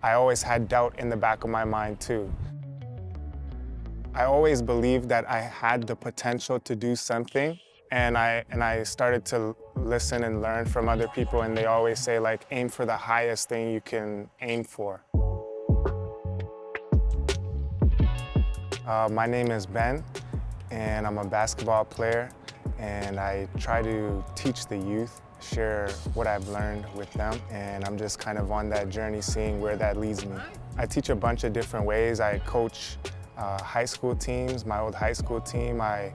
I always had doubt in the back of my mind too. I always believed that I had the potential to do something, and I started to listen and learn from other people, and they always say, like, aim for the highest thing you can aim for. My name is Ben, and I'm a basketball player, and I try to teach the youth, share what I've learned with them, and I'm just kind of on that journey seeing where that leads me. I teach a bunch of different ways. I coach high school teams, my old high school team. I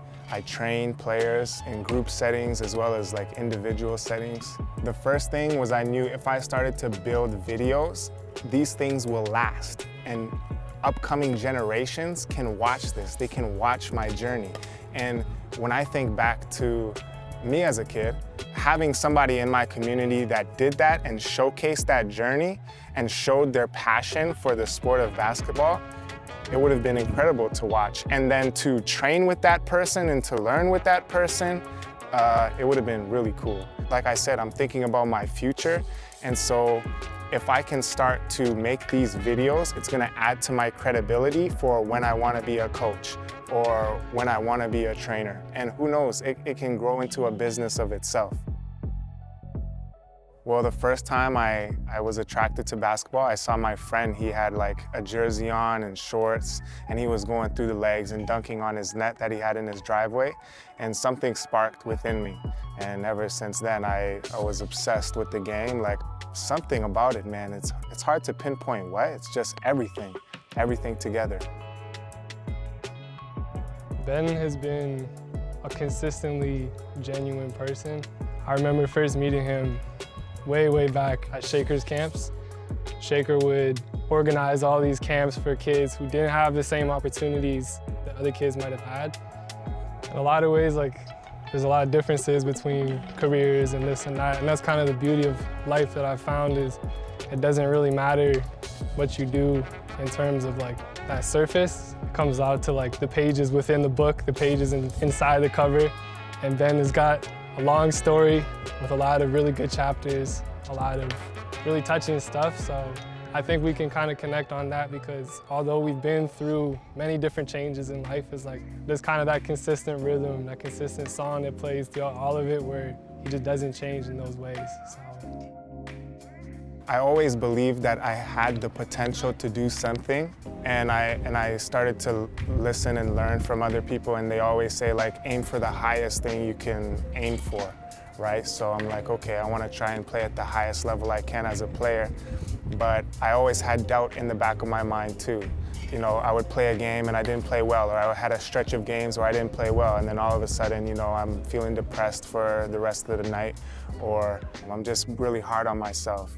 train players in group settings as well as like individual settings. The first thing was I knew if I started to build videos, these things will last. And upcoming generations can watch this. They can watch my journey. And when I think back to me as a kid, having somebody in my community that did that and showcased that journey and showed their passion for the sport of basketball, it would have been incredible to watch. And then to train with that person and to learn with that person, it would have been really cool. Like I said, I'm thinking about my future, and so if I can start to make these videos, it's gonna add to my credibility for when I wanna be a coach or when I wanna be a trainer. And who knows, it can grow into a business of itself. Well, the first time I was attracted to basketball, I saw my friend. He had like a jersey on and shorts, and he was going through the legs and dunking on his net that he had in his driveway, and something sparked within me. And ever since then, I was obsessed with the game. Like, something about it, man. It's hard to pinpoint what. It's just everything together. Ben has been a consistently genuine person. I remember first meeting him way back at Shaker's camps. Shaker would organize all these camps for kids who didn't have the same opportunities that other kids might have had. In a lot of ways, like, there's a lot of differences between careers and this and that, and that's kind of the beauty of life that I've found is it doesn't really matter what you do in terms of like that surface. It comes out to like the pages within the book, the pages inside the cover, and Ben has got a long story with a lot of really good chapters, a lot of really touching stuff. So I think we can kind of connect on that because although we've been through many different changes in life, it's like there's kind of that consistent rhythm, that consistent song that plays throughout all of it where he just doesn't change in those ways. So I always believed that I had the potential to do something, and I started to listen and learn from other people, and they always say, like, aim for the highest thing you can aim for, right? So I'm like, okay, I want to try and play at the highest level I can as a player, but I always had doubt in the back of my mind too. You know, I would play a game and I didn't play well, or I had a stretch of games where I didn't play well, and then all of a sudden, you know, I'm feeling depressed for the rest of the night, or I'm just really hard on myself.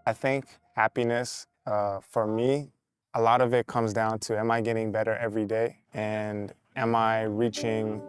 I think happiness, for me, a lot of it comes down to, am I getting better every day? And am I reaching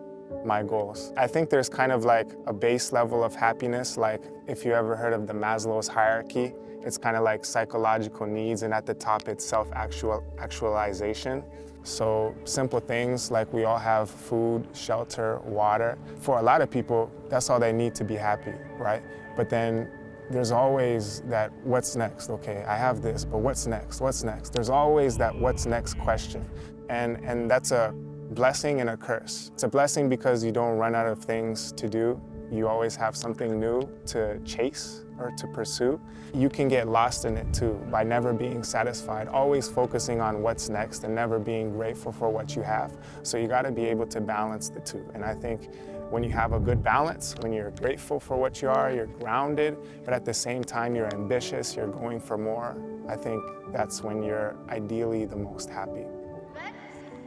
my goals? I think there's kind of like a base level of happiness, like if you ever heard of the Maslow's hierarchy, it's kind of like psychological needs, and at the top it's self-actualization. So simple things like we all have food, shelter, water. For a lot of people, that's all they need to be happy, right? But then there's always that what's next? Okay, I have this, but what's next? What's next? There's always that what's next question. And that's a blessing and a curse. It's a blessing because you don't run out of things to do. You always have something new to chase or to pursue. You can get lost in it too by never being satisfied, always focusing on what's next and never being grateful for what you have. So you gotta be able to balance the two. And I think when you have a good balance, when you're grateful for what you are, you're grounded, but at the same time you're ambitious, you're going for more, I think that's when you're ideally the most happy. That's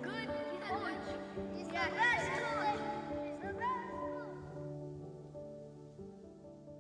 good coach. He's the best coach.